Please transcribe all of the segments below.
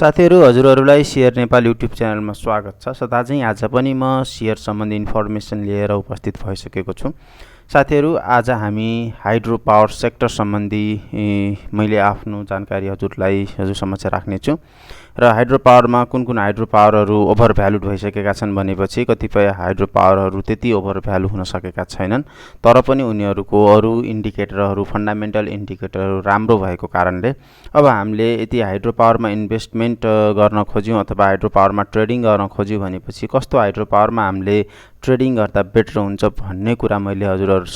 साथीहरु हजुरहरुलाई share Nepal YouTube च्यानलमा स्वागत छ। सदा चाहिँ आज पनि म शेयर सम्बन्धी इन्फर्मेसन लिएर उपस्थित भइसकेको छु। साथीहरु आज हामी हाइड्रो पावर सेक्टर सम्बन्धी मैले आफ्नो जानकारी हजुर समक्ष राख्ने छु र हाइड्रो पावरमा कुन हाइड्रो पावरहरु ओभर भ्यालुड भइसकेका छन् भनेपछि कतिपय हाइड्रो पावरहरु त्यति ओभर भ्यालु हुन सकेका छैनन्, तर पनि उनीहरुको अरु इन्डिकेटरहरु फन्डामेन्टल इन्डिकेटरहरु राम्रो भएको कारणले अब हामीले यदि हाइड्रो पावरमा इन्भेस्टमेन्ट गर्न खोज्यौं अथवा हाइड्रो पावरमा ट्रेडिङ गर्न खोज्यौं भनेपछि कस्तो हाइड्रो पावरमा हामीले ट्रेडिङ गर्दा बेटर हुन्छ भन्ने कुरा मैले हजुर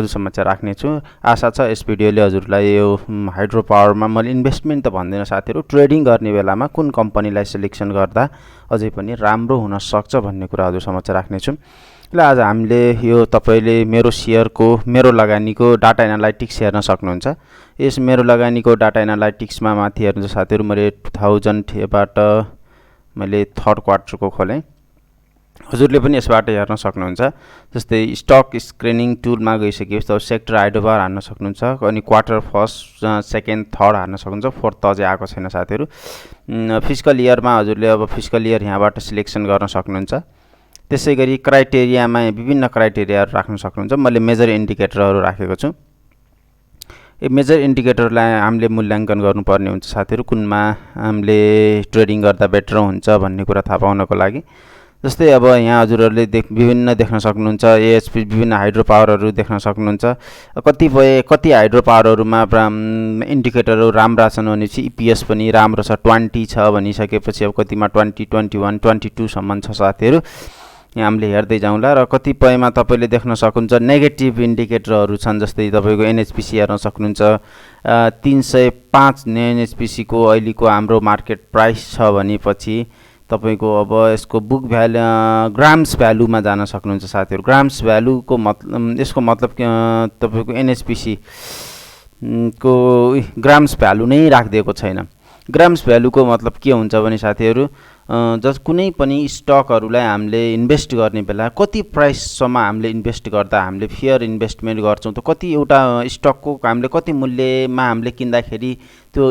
समक्ष राख्ने छु। आशा छ यस भिडियोले हजुरलाई यो हाइड्रो पावरमा मैले इन्भेस्टमेन्ट त भन्दिन साथीहरु, ट्रेडिङ गर्ने बेलामा कुन कम्पनीलाई सिलेक्सन गर्दा अझै पनि राम्रो हुन सक्छ भन्ने कुरा हजुर समक्ष राख्ने छु। ल आज हामीले यो तपाईले मेरो लगानीको डाटा एनालाइटिक्स हेर्न सक्नुहुन्छ। यस मेरो लगानीको डाटा एनालाइटिक्समा माथि हेर्नुहुन्छ साथीहरु, मैले 2000 बाट मैले थर्ड क्वार्टरको खोले। हजुरले पनि यसबाट हेर्न सक्नुहुन्छ। जस्तै स्टक स्क्रिनिङ टुलमा गइसकेपछि अब सेक्टर हाइड्रो पावर हान्न सक्नुहुन्छ, अनि क्वार्टर फर्स्ट सेकेन्ड थर्ड हान्न सक्नुहुन्छ, फोर्थ त अझै आएको छैन साथीहरु। फिस्कल इयरमा हजुरले अब फिस्कल इयर यहाँबाट सिलेक्सन गर्न सक्नुहुन्छ। त्यसैगरी क्राइटेरियामा विभिन्न क्राइटेरियाहरु राख्न सक्नुहुन्छ। मैले मेजर इन्डिकेटरहरु राखेको छु। यो मेजर इन्डिकेटरलाई हामीले मूल्याङ्कन गर्नुपर्ने हुन्छ साथीहरु, कुनमा हामीले ट्रेडिङ गर्दा बेटर हुन्छ भन्ने कुरा थाहा पाउनको लागि। जस्तै अब यहाँ हजुरहरुले विभिन्न देख्न सक्नुहुन्छ, एएचपी विभिन्न हाइड्रो पावरहरु देख्न सक्नुहुन्छ। कति हाइड्रो पावरहरुमा इन्डिकेटरहरु राम्रा छन् भनेपछि ईपीएस पनि राम्रो छ, 20 छ भनिसकेपछि अब कतिमा 20, 21, 22 सम्म छ साथीहरु। यहाँ हामीले हेर्दै जाउँला र कतिपयमा तपाईले देख्न सक्नुहुन्छ नेगेटिभ इन्डिकेटरहरु छन्। जस्तै तपाईको एनएचपीसी हेर्न सक्नुहुन्छ, 305 एनएचपीसी को अहिलेको हाम्रो मार्केट प्राइस छ भनेपछि तपाईको अब यसको बुक भ्यालु ग्राम्स भ्यालुमा जान सक्नुहुन्छ साथीहरु। ग्राम्स भ्यालुको मतलब यसको मतलब तपाईको एनएचपीसी को ग्राम्स भ्यालु नै राखिदिएको छैन। ग्राम्स भ्यालुको मतलब के हुन्छ भने साथीहरु, कुनै पनि स्टकहरुलाई हामीले इन्भेस्ट गर्ने बेला कति प्राइससम्म हामीले इन्भेस्ट गर्दा हामीले फेयर इन्भेस्टमेन्ट गर्छौं, त कति एउटा स्टकको हामीले कति मूल्यमा हामीले किन्दाखेरि त्यो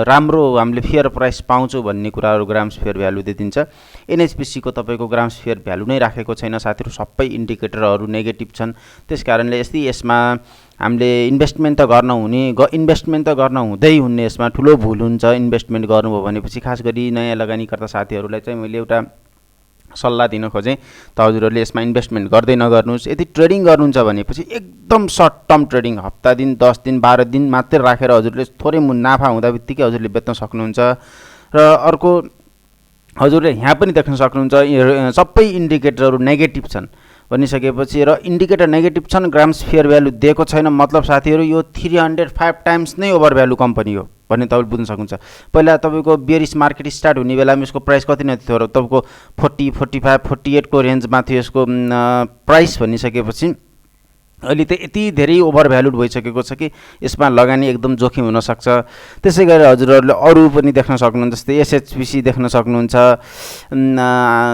राम्रो हामीले फेयर प्राइस पाउँछौं भन्ने कुराहरु ग्राम्स फेयर भ्यालु दिन्छ। एनएचपीसी को तपाईको ग्राम्स फेयर भ्यालु नै राखेको छैन साथीहरु, सबै इन्डिकेटरहरु नेगेटिभ छन्। त्यसकारणले यसमा हामीले इन्भेस्टमेन्ट त गर्न हुँदै हुने यसमा ठूलो भूल हुन्छ। इन्भेस्टमेन्ट गर्नुभयो भनेपछि खास गरी नयाँ लगानीकर्ता साथीहरुलाई चाहिँ मैले एउटा सल्लाह दिन खोजेँ, त हजुरहरुले यसमा इन्भेस्टमेन्ट गर्दै नगर्नुस्। यदि ट्रेडिङ गर्नुहुन्छ भनेपछि एकदम सर्ट टर्म ट्रेडिङ, हप्ता दिन 10 दिन 12 दिन मात्र राखेर हजुरले थोरै मुनाफा हुँदाबित्तिकै हजुरले बेच्न सक्नुहुन्छ। र अर्को हजुरले यहाँ पनि देख्न सक्नुहुन्छ सबै इन्डिकेटरहरु नेगेटिभ छन् भनिसकेपछि र इन्डिकेटर नेगेटिभ छन्, ग्राम्स फेयर भ्यालु दिएको छैन, मतलब साथीहरु यो 305 टाइम्स नै ओभर भ्यालु कम्पनी हो भन्ने तपाईले बुझ्न सक्नुहुन्छ। पहिला तपाईको बेरिस मार्केट स्टार्ट हुने बेलामा यसको प्राइस कति नै थियो र तपाईको 40, 45, 48 को रेन्जमा थियो यसको प्राइस भनिसकेपछि अहिले त यति धेरै ओभर भ्यालुड भइसकेको छ कि यसमा लगानी एकदम जोखिम हुन सक्छ। त्यसैगरी हजुरहरुले अरु पनि देख्न सक्नुहुन्छ, जस्तै एसएचपीसी देख्न सक्नुहुन्छ,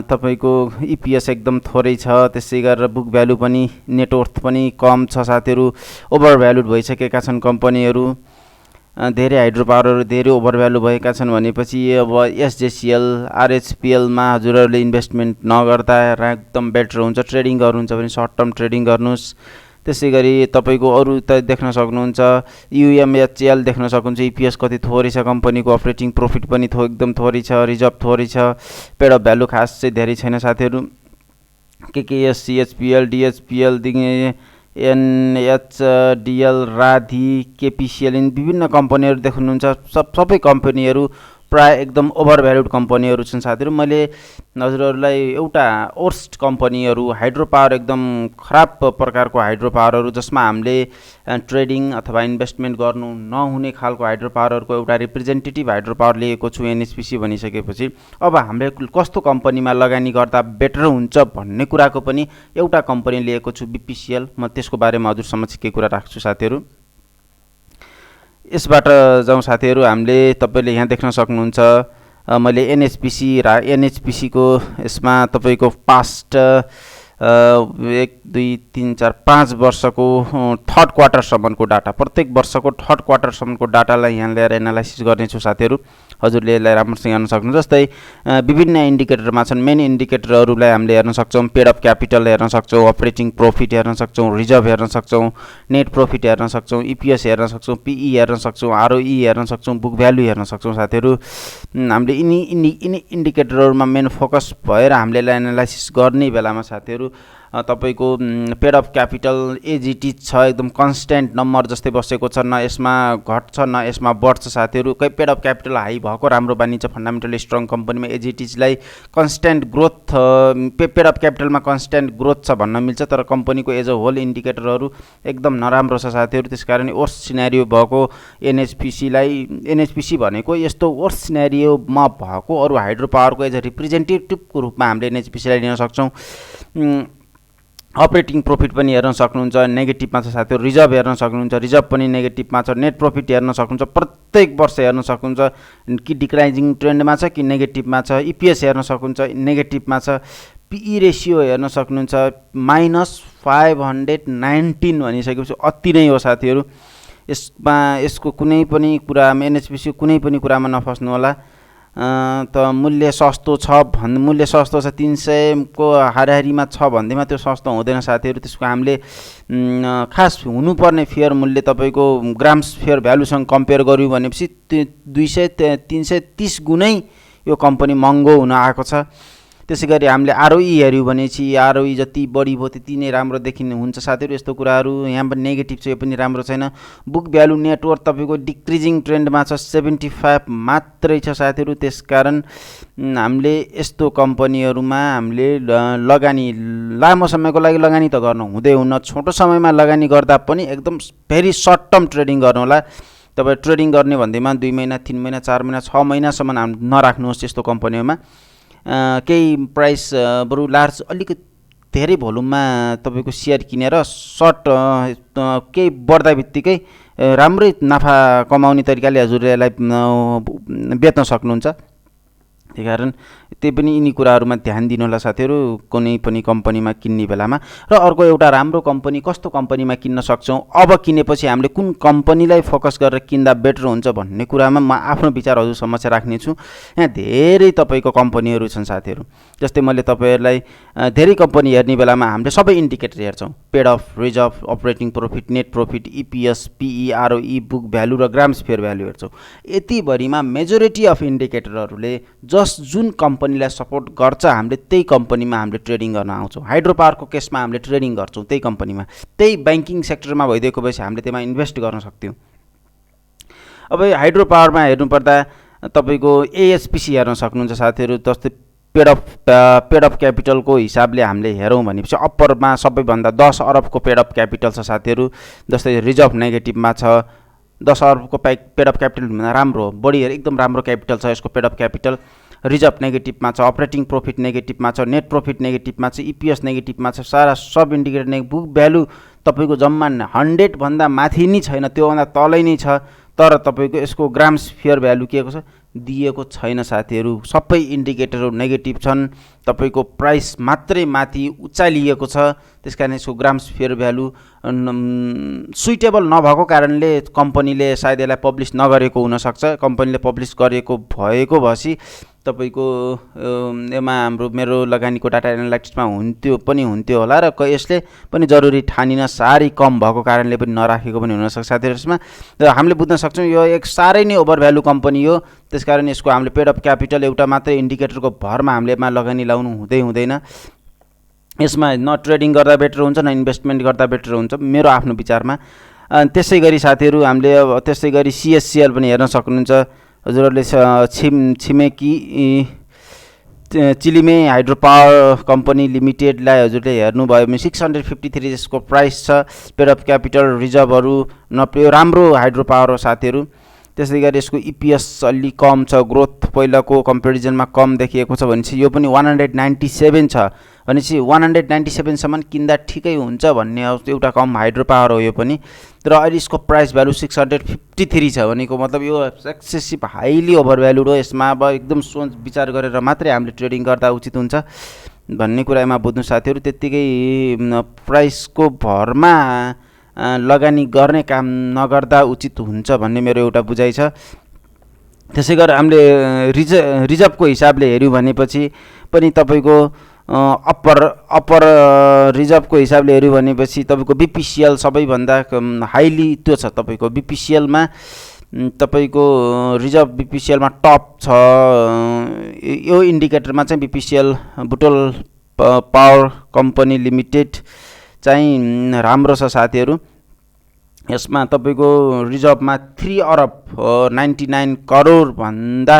तपाईको ईपीएस एकदम थोरै छ। त्यसै गरेर बुक भ्यालु पनि नेट वर्थ पनि कम छ साथीहरु, ओभर भ्यालुड भइसकेका छन् कम्पनीहरु। धेरै हाइड्रो पावरहरु धेरै ओभर भ्यालु भएका छन् भनेपछि अब एसजेसीएल आरएचपीएल मा हजुरहरुले इन्भेस्टमेन्ट नगर्दा एकदम बेटर हुन्छ। ट्रेडिङ गर्नुहुन्छ भने सर्ट टर्म ट्रेडिङ गर्नुस्। त्यसैगरी तपाईको अरु त देख्न सक्नुहुन्छ, यूएमएचएल देख्न सक्नुहुन्छ, ईपीएस कति थोरै छ, कम्पनीको अपरेटिङ प्रॉफिट पनि एकदम थोरै छ, रिजर्भ थोरै छ, पेड अफ भ्यालु खास चाहिँ धेरै छैन साथीहरु। केकेएस सीएचपीएल डीएचपीएल एनएचडीएल राधी केपीसीएल विभिन्न कम्पनीहरु देख्नुहुन्छ। सबै कम्पनीहरु प्राय एकदम ओभर भ्यालुड कम्पनीहरु छन् साथीहरु। मैले हजुरहरुलाई एउटा वर्स्ट कम्पनीहरु हाइड्रो पावर एकदम खराब प्रकारको हाइड्रो पावरहरु जसमा हामीले ट्रेडिङ अथवा इन्भेस्टमेन्ट गर्नु नहुने खालको हाइड्रो पावरहरुको एउटा रिप्रेजेन्टेटिभ हाइड्रो पावर लिएको छु एनएचपीसी भनिसकेपछि अब हामीले कस्तो कम्पनीमा लगानी गर्दा बेटर हुन्छ भन्ने कुराको पनि एउटा कम्पनी लिएको छु बीपीसीएल। म त्यसको बारेमा हजुर समक्ष के कुरा राख्छु साथीहरु। यसबाट जाउँ साथीहरु, हामीले तपाईले यहाँ देख्न सक्नुहुन्छ मैले एनएचपीसी को यसमा तपाईको पास्ट 1 2 3 4 5 वर्षको थर्ड क्वार्टर सम्मको डाटा, प्रत्येक वर्षको थर्ड क्वार्टर सम्मको डाटालाई यहाँ ल्याएर एनालाइसिस गर्ने छु साथीहरु। हजुरले यसलाई राम्रोसँग हेर्न सक्नुहुन्छ। जस्तै विभिन्न इन्डिकेटरमा छन्। मेन इन्डिकेटरहरूलाई हामीले हेर्न सक्छौँ। पेड अफ क्यापिटल हेर्न सक्छौँ, अपरेटिङ प्रॉफिट हेर्न सक्छौँ, रिजर्भ हेर्न सक्छौँ, नेट प्रॉफिट हेर्न सक्छौँ, ईपीएस हेर्न सक्छौँ, पीई हेर्न सक्छौँ, आरओई हेर्न सक्छौँ, बुक भ्यालु हेर्न सक्छौँ। साथीहरू हामीले यिनी इन्डिकेटरहरूमा मेन फोकस भएर हामीले एनालाइसिस गर्ने बेलामा साथीहरू तपाईको पेड अफ क्यापिटल एजिटी छ, एकदम कन्स्ट्यान्ट नम्बर जस्तै बसेको छ, न यसमा घट्छ न यसमा बढ्छ। साथीहरू पेड अफ क्यापिटल हाई भएको राम्रो बानिन्छ। फन्डामेन्टली स्ट्रङ कम्पनीमा एजिटीलाई कन्स्ट्यान्ट ग्रोथ, पेड अफ क्यापिटलमा कन्स्ट्यान्ट ग्रोथ छ भन्न मिल्छ, तर कम्पनीको एज अ होल इन्डिकेटरहरू एकदम नराम्रो छ साथीहरू। त्यसकारण वर्स्ट सिनेरियो भएको एनएचपिसी भनेको यस्तो वर्स्ट सिनेरियोमा भएको अरू हाइड्रो पावरको एज अ रिप्रेजेन्टेटिभको रूपमा हामीले एनएचपिसीलाई लिन सक्छौँ। अपरेटिङ प्रॉफिट पनि हेर्न सक्नुहुन्छ, नेगेटिभमा छ साथीहरू। रिजर्भ हेर्न सक्नुहुन्छ, रिजर्भ पनि नेगेटिभमा छ। नेट प्रॉफिट हेर्न सक्नुहुन्छ, प्रत्येक वर्ष हेर्न सक्नुहुन्छ कि डिक्लाइजिङ ट्रेन्डमा छ कि नेगेटिभमा छ। ईपीएस हेर्न सक्नुहुन्छ, नेगेटिभमा छ। पीई रेसियो हेर्न सक्नुहुन्छ, -519 भनिसकेपछि अति नै हो साथीहरू। यसको कुनै पनि कुरामा एनएचपिसी कुनै पनि कुरामा नफस्नु होला। त मूल्य सस्तो छ 300 को हाराहारीमा छ भन्दैमा त्यो सस्तो हुँदैन साथीहरू। त्यसको हामीले खास हुनुपर्ने फेयर मूल्य तपाईको ग्राम्स फेयर भ्यालुसँग कम्पेयर गर्यौँ भनेपछि 200-330 गुणै यो कम्पनी महँगो हुन आएको छ। त्यसैगरी हामीले आरओई हेर्यौँ भनेपछि आरओई जति बढी भयो त्यति नै राम्रो देखिने हुन्छ साथीहरू। यस्तो कुराहरू यहाँ पनि नेगेटिभ छ, यो पनि राम्रो छैन। बुक भ्यालु नेटवर्थ तपाईँको डिक्रिजिङ ट्रेन्डमा छ, 75 मात्रै छ साथीहरू। त्यसकारण हामीले यस्तो कम्पनीहरूमा हामीले लगानी लामो समयको लागि लगानी त गर्नु हुँदै हुन्न, छोटो समयमा लगानी गर्दा पनि एकदम भेरी सर्ट टर्म ट्रेडिङ गर्नु होला। तपाईँ ट्रेडिङ गर्ने भन्दैमा 2 महिना 3 महिना 4 महिना 6 महिनासम्म नराख्नुहोस् यस्तो कम्पनीमा। केही प्राइस बरु लार्ज अलिकति धेरै भोल्युममा तपाईँको सेयर किनेर सर्ट केही बढ्दा बित्तिकै राम्रै नाफा कमाउने तरिकाले हजुरले यसलाई बेच्न सक्नुहुन्छ। त्यही कारण त्यही पनि यिनी कुराहरूमा ध्यान दिनु होला साथीहरू कुनै पनि कम्पनीमा किन्ने बेलामा। र अर्को एउटा राम्रो कम्पनी कस्तो कम्पनीमा किन्न सक्छौँ, अब किनेपछि हामीले कुन कम्पनीलाई फोकस गरेर किन्दा बेटर हुन्छ भन्ने कुरामा म आफ्नो विचार हजुर समक्ष राख्नेछु। यहाँ धेरै तपाईँको कम्पनीहरू छन् साथीहरू। जस्तै मैले तपाईँहरूलाई धेरै कम्पनी हेर्ने बेलामा हामीले सबै इन्डिकेटर हेर्छौँ। Paid up, reserve, operating profit, net profit, EPS, PE, ROE, book value र ग्राम्स फेयर भ्यालु हेर्छौँ। यतिभरिमा मेजोरिटी अफ इन्डिकेटरहरूले जुन कम्पनीलाई सपोर्ट गर्छ हामीले त्यही कम्पनीमा हामीले ट्रेडिङ गर्न आउँछौँ। हाइड्रो पावरको केसमा हामीले ट्रेडिङ गर्छौँ त्यही कम्पनीमा, त्यही ब्याङ्किङ सेक्टरमा भइदिएको भएपछि हामीले त्यसमा इन्भेस्ट गर्न सक्थ्यौँ। अब हाइड्रो पावरमा हेर्नुपर्दा तपाईँको एएचपिसी हेर्न सक्नुहुन्छ साथीहरू। जस्तै पेड अफ क्यापिटलको हिसाबले हामीले हेरौँ भनेपछि अप्परमा सबैभन्दा 10 अरबको पेड अफ क्यापिटल छ साथीहरू। जस्तै रिजर्भ नेगेटिभमा छ, 10 अरबको पेड अफ क्यापिटल भन्दा राम्रो, बढी एकदम राम्रो क्यापिटल छ यसको पेड अफ क्यापिटल। रिजर्भ नेगेटिभमा छ, अपरेटिङ प्रॉफिट नेगेटिभमा छ, नेट प्रॉफिट नेगेटिभमा छ, ईपीएस नेगेटिभमा छ, सारा सब इन्डिकेटर बुक भ्यालु तपाईँको जम्मा 100 भन्दा माथि नै छैन, त्योभन्दा तलै नै छ। तर तपाईँको यसको ग्राम्स फेयर भ्यालु के को छ दिएको छैन साथीहरू। सबै इन्डिकेटरहरू नेगेटिभ छन्, तपाईँको प्राइस मात्रै माथि उचालिएको छ। त्यसकारण यसको ग्राम्स फेयर भ्यालु सुइटेबल नभएको कारणले कम्पनीले सायद यसलाई पब्लिस नगरेको हुनसक्छ। कम्पनीले पब्लिस गरेको भएको भएपछि तपाईँको यसमा मेरो लगानीको डाटा एनालाइटिक्समा हुन्थ्यो होला र यसले पनि जरुरी ठानिन साह्रै कम भएको कारणले पनि नराखेको पनि हुनसक्छ साथीहरू। यसमा र हामीले बुझ्न सक्छौँ यो एक साह्रै नै ओभर भ्यालु कम्पनी हो। त्यसकारण यसको हामीले पेड अफ क्यापिटल एउटा मात्रै इन्डिकेटरको भरमा हामीले यसमा लगानी लाउनु हुँदैन। यसमा न ट्रेडिङ गर्दा बेटर हुन्छ न इन्भेस्टमेन्ट गर्दा बेटर हुन्छ मेरो आफ्नो विचारमा। त्यसै गरी साथीहरू हामीले त्यसै गरी सिएससिएल पनि हेर्न सक्नुहुन्छ। हजुरहरूले छिमेकी चिलिमे हाइड्रो पावर कम्पनी लिमिटेडलाई हजुरले हेर्नुभयो भने 653 यसको प्राइस छ। पेड अफ क्यापिटल, रिजर्भहरू राम्रो हाइड्रो पावर हो साथीहरू। त्यसै गरी यसको ईपीएस अलि कम छ, ग्रोथ पहिलाको कम्पेरिजनमा कम देखिएको छ भनेपछि यो पनि 197 छ भनेपछि 197 सम्म किन्दा ठिकै हुन्छ भन्ने एउटा कम हाइड्रो पावर हो यो पनि। तर अहिले यसको प्राइस भ्यालु 653 छ भनेको मतलब यो एक्सेसिभ हाइली ओभर भ्यालुड हो। यसमा अब एकदम सोच विचार गरेर मात्रै हामीले ट्रेडिङ गर्दा उचित हुन्छ भन्ने कुरामा बुझ्नु साथीहरू। त्यत्तिकै प्राइसको भरमा लगानी गर्ने काम नगर्दा उचित हुन्छ भन्ने मेरो एउटा बुझाइ छ। त्यसै गरेर हामीले रिजर्भको हिसाबले हेऱ्यौँ भनेपछि पनि तपाईँको अप्पर रिजर्भको हिसाबले हेऱ्यो भनेपछि तपाईँको बिपिसिएल सबैभन्दा हाइली त्यो छ। तपाईँको बिपिसिएलमा तपाईँको रिजर्भ बिपिसिएलमा टप छ। यो इन्डिकेटरमा चाहिँ बिपिसिएल बुटोल पावर कम्पनी लिमिटेड चाहिँ राम्रो छ साथीहरू। यसमा तपाईँको रिजर्भमा 3 अरब 99 करोड भन्दा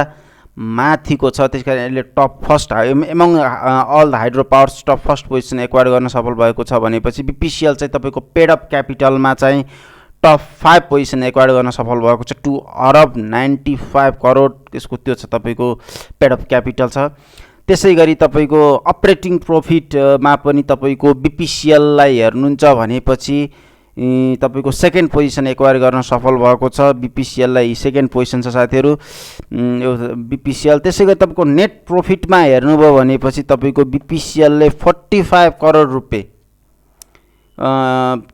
माथिको छ। त्यस कारण यसले top first among all the hydro powers top first position acquire गर्न सफल भएको छ भनेपछि बिपिसिएल चाहिँ तपाईँको पेड अप क्यापिटलमा चाहिँ टप 5 पोजिसन एक्वायर गर्न सफल भएको छ। 2 अरब 95 करोड यसको त्यो छ तपाईँको पेड अप क्यापिटल छ। त्यसै गरी तपाईँको अपरेटिङ प्रोफिटमा पनि तपाईँको बिपिसिएललाई हेर्नुहुन्छ भनेपछि तपाईँको सेकेन्ड पोजिसन एक्वायर गर्न सफल भएको छ। बिपिसिएललाई सेकेन्ड पोजिसन छ साथीहरू यो बिपिसिएल। त्यसै गरी तपाईँको नेट प्रोफिटमा हेर्नुभयो भनेपछि तपाईँको बिपिसिएलले 45 करोड रुपियाँ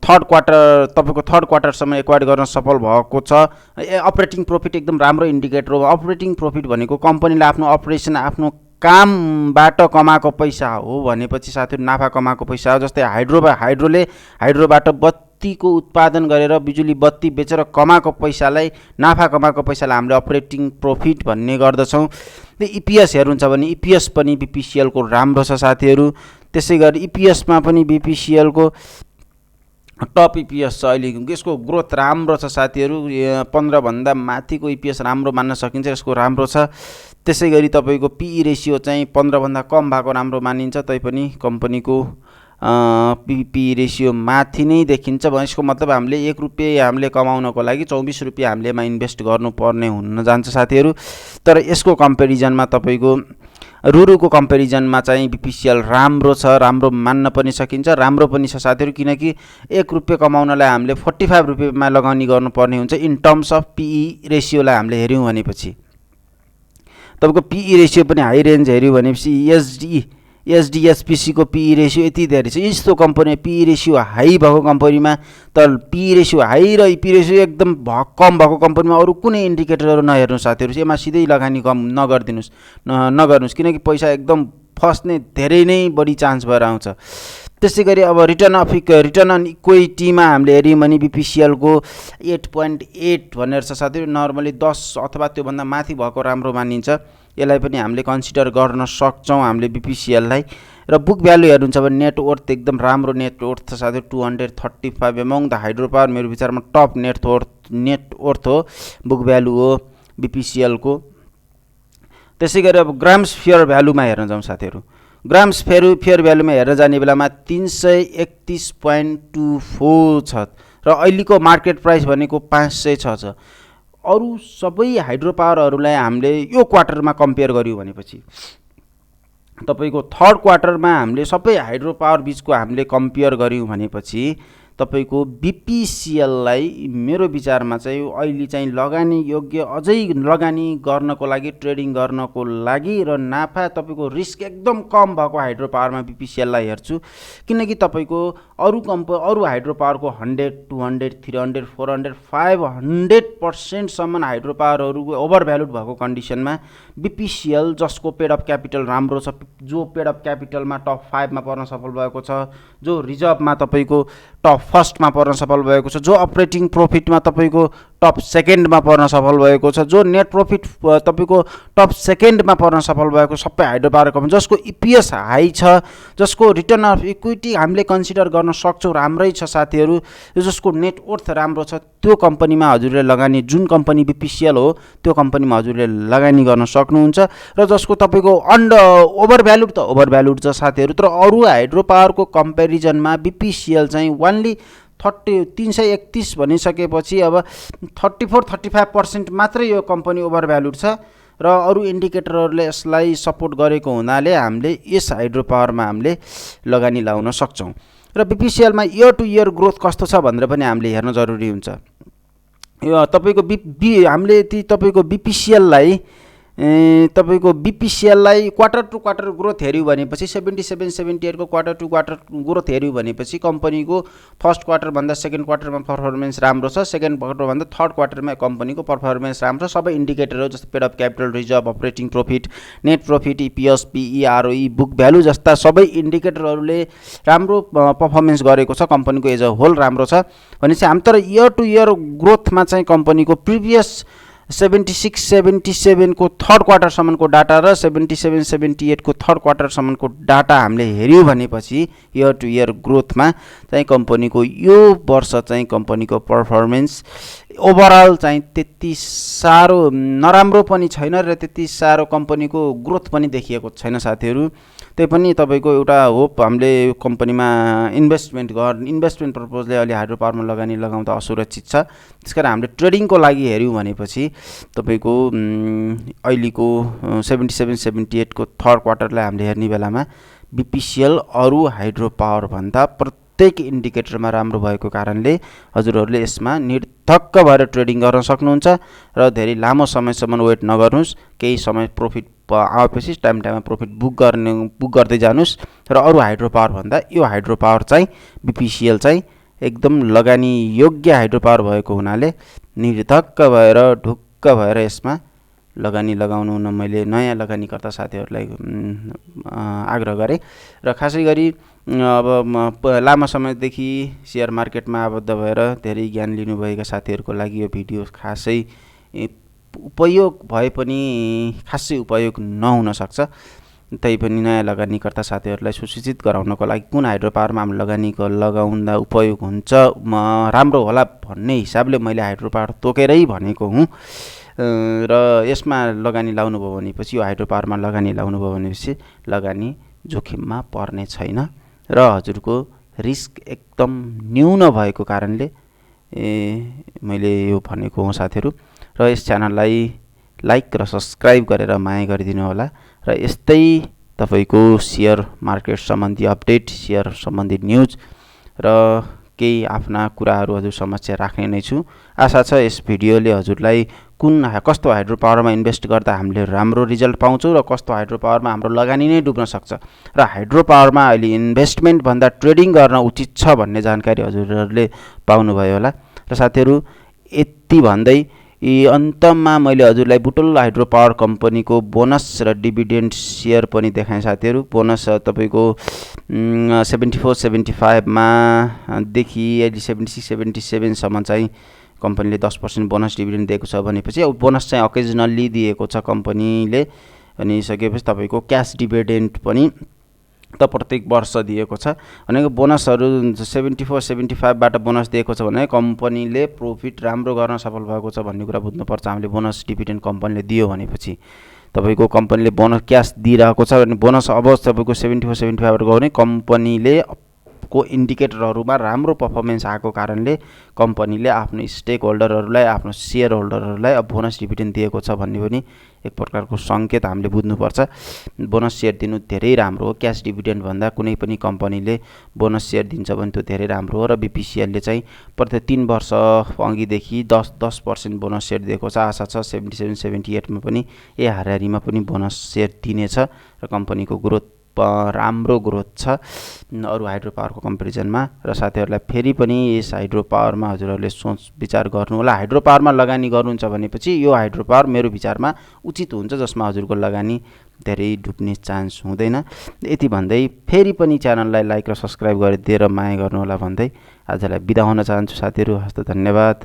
थर्ड क्वार्टरसम्म एक्वायर गर्न सफल भएको छ। अपरेटिङ प्रोफिट एकदम राम्रो इन्डिकेटर हो। अपरेटिङ प्रोफिट भनेको कम्पनीले आफ्नो अपरेसन आफ्नो कामबाट कमाएको पैसा हो भनेपछि साथीहरू नाफा कमाएको पैसा हो। जस्तै हाइड्रोबाट बत्तीको उत्पादन गरेर बिजुली बत्ती बेचेर कमाएको पैसालाई नाफा कमाएको पैसालाई हामीले अपरेटिङ प्रोफिट भन्ने गर्दछौँ। इपिएस हेर्नुहुन्छ भने इपिएस पनि बिपिसिएलको राम्रो छ साथीहरू। त्यसै गरी इपिएसमा पनि बिपिसिएलको टप इपिएस छ अहिले। यसको ग्रोथ राम्रो छ साथीहरू। 15 भन्दा माथिको इपिएस राम्रो मान्न सकिन्छ, यसको राम्रो छ। त्यसै गरी तपाईँको पिई रेसियो चाहिँ 15 भन्दा कम भएको राम्रो मानिन्छ तैपनि कम्पनीको पिई रेसियो माथि नै देखिन्छ। यसको मतलब हामीले 1 रुपियाँ हामीले कमाउनको लागि 24 रुपियाँ हामीले यसमा इन्भेस्ट गर्नुपर्ने हुन जान्छ साथीहरू। तर यसको कम्पेरिजनमा तपाईँको रुरुको कम्पेरिजनमा चाहिँ बिपिसिएल राम्रो छ, राम्रो मान्न पनि सकिन्छ, राम्रो पनि छ साथीहरू। किनकि 1 रुपियाँ कमाउनलाई हामीले 45 रुपियाँमा लगानी गर्नुपर्ने हुन्छ इन टर्म्स अफ पिई रेसियोलाई हामीले हेऱ्यौँ भनेपछि। तपाईँको पिई रेसियो पनि हाई रेन्ज हेऱ्यो भनेपछि एसडिएसपिसीको पिई रेसियो यति धेरै छ। यस्तो कम्पनी पिई रेसियो हाई भएको कम्पनीमा त पिई रेसियो हाई र पिई रेसियो एकदम कम भएको कम्पनीमा अरू कुनै इन्डिकेटरहरू नहेर्नु साथीहरू। यसमा सिधै लगानी कम नगर्नुहोस् किनकि पैसा एकदम फस्ने धेरै नै बढी चान्स भएर आउँछ। त्यसै गरी अब रिटर्न अन इक्विटीमा हामीले हेऱ्यौँ भने बिपिसिएलको 8.8 भनेर छ साथीहरू। नर्मली 10 अथवा त्योभन्दा माथि भएको राम्रो मानिन्छ। यसलाई पनि हामीले कन्सिडर गर्न सक्छौँ हामीले बिपिसिएललाई। र बुक भ्यालु हेर्नुहुन्छ भने नेट वर्थ एकदम राम्रो नेट वर्थ छ साथीहरू। 235 एमङ द हाइड्रो पावर मेरो विचारमा टप नेट वर्थ हो, बुक भ्यालु हो बिपिसिएलको। त्यसै गरी अब ग्राम्स फेयर भ्यालुमा हेर्न जाउँ साथीहरू। ग्राम्स फेयर भ्यालुमा हेर्न जाने बेलामा 331.24 छ र अहिलेको मार्केट प्राइस भनेको 506 छ। अरू सबै हाइड्रो पावरहरूलाई हामीले यो क्वार्टरमा कम्पेयर गर्यौँ भनेपछि तपाईँको थर्ड क्वार्टरमा हामीले सबै हाइड्रो पावर बिचको हामीले कम्पेयर गर्यौँ भनेपछि तपाईँको बिपिसिएललाई मेरो विचारमा चाहिँ अहिले चाहिँ लगानी योग्य, अझै लगानी गर्नको लागि, ट्रेडिङ गर्नको लागि र नाफा तपाईँको रिस्क एकदम कम भएको हाइड्रो पावरमा बिपिसिएललाई हेर्छु। किनकि तपाईँको अरू हाइड्रो पावरको 100, 200, 300, 400, 500% हाइड्रो पावरहरू ओभर भ्यालुड भएको कन्डिसनमा बिपिसिएल जसको पेड अप क्यापिटल राम्रो छ, जो पेड अप क्यापिटलमा टप 5 मा पर्न सफल भएको छ, जो रिजर्भमा तपाईँको टप फर्स्टमा पर्न सफल भएको छ, जो अपरेटिङ प्रोफिटमा तपाईँको टप सेकेन्डमा पर्न सफल भएको छ, जो नेट प्रॉफिट तपाईको टप सेकेन्डमा पर्न सफल भएको सबै हाइड्रो पावर कम्पनी जसको ईपीएस हाई छ, जसको रिटर्न अफ इक्विटी हामीले कन्सिडर गर्न सक्छौं राम्रै छ साथीहरु, जसको नेट वर्थ राम्रो छ, त्यो कम्पनीमा हजुरले लगानी, जुन कम्पनी बीपीसीएल हो त्यो कम्पनीमा हजुरले लगानी गर्न सक्नुहुन्छ र जसको तपाईको ओभर भ्यालुड त ओभर भ्यालुड छ साथीहरु, तर अरु हाइड्रो पावरको कम्पेरिजनमा बीपीसीएल चाहिँ ओन्ली 331 भनिसकेपछि अब 34-35% मात्रै यो कम्पनी ओभर भ्यालुड छ र अरु इन्डिकेटरहरूले यसलाई सपोर्ट गरेको हुनाले हामीले यस हाइड्रो पावरमा हामीले लगानी लाउन सक्छौं र बीपीसीएल मा इयर टु इयर ग्रोथ कस्तो छ भनेर पनि हामीले हेर्न जरुरी हुन्छ। यो तपाईको हामीले ती तपाईको बीपीसीएल लाई तपाईको बीपीसीएललाई क्वार्टर टु क्वार्टर ग्रोथ हेर्यो भनेपछि 77-78 को क्वार्टर टु क्वार्टर ग्रोथ हेर्यो भनेपछि कम्पनीको फर्स्ट क्वार्टर भन्दा सेकेन्ड क्वार्टरमा परफर्मेन्स राम्रो छ, सेकेन्ड क्वार्टर भन्दा थर्ड क्वार्टरमा कम्पनीको परफर्मेन्स राम्रो छ। सबै इन्डिकेटरहरू जस्तै paid up capital, reserve, operating profit, net profit, EPS, PE, ROE, book value जस्ता सबै इन्डिकेटरहरूले राम्रो परफर्मेन्स गरेको छ, कम्पनीको एज अ होल राम्रो छ भनेपछि हामी तर इयर टु इयर ग्रोथमा चाहिँ कम्पनीको प्रिभियस 76-77 को थर्ड क्वार्टरसम्मको डाटा र 77-78 को थर्ड क्वार्टरसम्मको डाटा हामीले हेऱ्यौँ भनेपछि इयर टु इयर ग्रोथमा चाहिँ कम्पनीको यो वर्ष चाहिँ कम्पनीको पर्फर्मेन्स ओभरअल चाहिँ त्यति साह्रो नराम्रो पनि छैन र त्यति साह्रो कम्पनीको ग्रोथ पनि देखिएको छैन साथीहरू। त्यही पनि तपाईको एउटा होप हामीले कम्पनीमा इन्भेस्टमेन्ट पर्पजले अलि हाइड्रो पावरमा लगानी लगाउँदा असुरक्षित छ। त्यसकारण हामीले ट्रेडिङको लागि हेऱ्यौँ भनेपछि तपाईको अहिलेको 77-78 को थर्ड क्वार्टरलाई हामीले हेर्ने बेलामा बीपीसीएल अरू हाइड्रो पावर भन्दा प्रत्येक इन्डिकेटरमा राम्रो भएको कारणले हजुरहरूले यसमा निर्धक्क भएर ट्रेडिङ गर्न सक्नुहुन्छ र धेरै लामो समयसम्म वेट नगर्नुहोस्। केही समय प्रॉफिट आएपछि टाइममा प्रॉफिट बुक गर्दै जानुस् र अरू हाइड्रो पावर भन्दा यो हाइड्रो पावर चाहिँ बीपीसीएल चाहिँ एकदम लगानी योग्य हाइड्रो पावर भएको हुनाले निर्धक्क भएर ढुक्क भएर यसमा लगानी लगाउनु न मैले नयाँ लगानीकर्ता साथीहरूलाई आग्रह गरेँ र खासै गरी अब लामो समयदेखि शेयर मार्केटमा आबद्ध भएर धेरै ज्ञान लिनुभएका साथीहरूको लागि यो भिडियो खासै उपयोग भए पनि खासै उपयोग नहुन सक्छ। तैपनि नयाँ लगानीकर्ता साथीहरूलाई सूचित गराउनको लागि कुन हाइड्रो पावरमा हामी लगाउँदा उपयोग हुन्छ राम्रो होला भन्ने हिसाबले मैले हाइड्रो पावर तोकेरै भनेको हुँ र यसमा लगानी लाउनुभयो भनेपछि यो हाइड्रो पावरमा लगानी लाउनुभयो भनेपछि लगानी जोखिममा पर्ने छैन र हजुरको रिस्क एकदम न्यून भएको कारणले मैले यो भनेको हुँ साथीहरू। र यस च्यानललाई लाइक र सब्सक्राइब गरेर माया गरिदिनु होला र यस्तै तपाईको शेयर मार्केट सम्बन्धी अपडेट, शेयर सम्बन्धी न्यूज र केही आफ्ना कुराहरू हजुर समक्ष राख्ने नै छु। आशा छ यस भिडियोले हजुरलाई कस्तो हाइड्रो पावरमा इन्भेस्ट गर्दा हामीले राम्रो रिजल्ट पाउँछौँ र कस्तो हाइड्रो पावरमा हाम्रो लगानी नै डुब्न सक्छ र हाइड्रो पावरमा अहिले इन्भेस्टमेन्ट भन्दा ट्रेडिङ गर्न उचित छ भन्ने जानकारी हजुरहरूले पाउनुभयो होला। र साथीहरू यति भन्दै अन्तमा मैले हजुरलाई बुटोल हाइड्रो पावर कम्पनीको बोनस र डिभिडेन्ड शेयर पनि देखाएँ साथीहरू। बोनस तपाईँको 74-75 मा देखि अहिले 76-77 सम्म चाहिँ कम्पनीले 10% बोनस डिभिडेन्ड दिएको छ भनेपछि अब बोनस चाहिँ अकेजनल्ली दिएको छ कम्पनीले भनिसकेपछि तपाईँको क्यास डिभिडेन्ड पनि त प्रत्येक वर्ष दिएको छ भनेको बोनसहरू 74-75 बाट बोनस दिएको छ भने कम्पनीले प्रॉफिट राम्रो गर्न सफल भएको छ भन्ने कुरा बुझ्नुपर्छ। हामीले बोनस डिभिडेन्ड कम्पनीले दियो भनेपछि तपाईको कम्पनीले बोनस क्यास दिइरहेको छ भने बोनस अब तपाईको 74-75 बाट गयो भने कम्पनीले को इन्डिकेटरहरूमा राम्रो पर्फर्मेन्स आएको कारणले कम्पनीले आफ्नो स्टेक होल्डरहरूलाई, आफ्नो शेयर होल्डरहरूलाई अब बोनस डिभिडेन्ड दिएको छ भन्ने पनि एक प्रकारको सङ्केत हामीले बुझ्नुपर्छ। बोनस शेयर दिनु धेरै राम्रो हो। क्यास डिभिडेन्ड भन्दा कुनै पनि कम्पनीले बोनस शेयर दिन्छ भने त्यो धेरै राम्रो हो र बीपीसीएलले चाहिँ प्रत्येक 3 वर्ष अघिदेखि 10% बोनस शेयर दिएको छ। आशा छ 77-78 मा पनि हाराहारीमा पनि बोनस शेयर दिनेछ र कम्पनीको ग्रोथ राम्रो ग्रोथ छ अरू हाइड्रो पावरको कम्पेरिजनमा। र साथीहरूलाई फेरि पनि यस हाइड्रो पावरमा हजुरहरूले सोच विचार गर्नु होला। हाइड्रो पावरमा लगानी गर्नुहुन्छ भनेपछि यो हाइड्रो पावर मेरो विचारमा उचित हुन्छ जसमा हजुरको लगानी धेरै डुब्ने चान्स हुँदैन। यति भन्दै फेरि पनि च्यानललाई लाइक र सब्सक्राइब गरिदिएर माया गर्नु होला भन्दै आजलाई बिदा हुन चाहन्छु साथीहरू। हस्त धन्यवाद।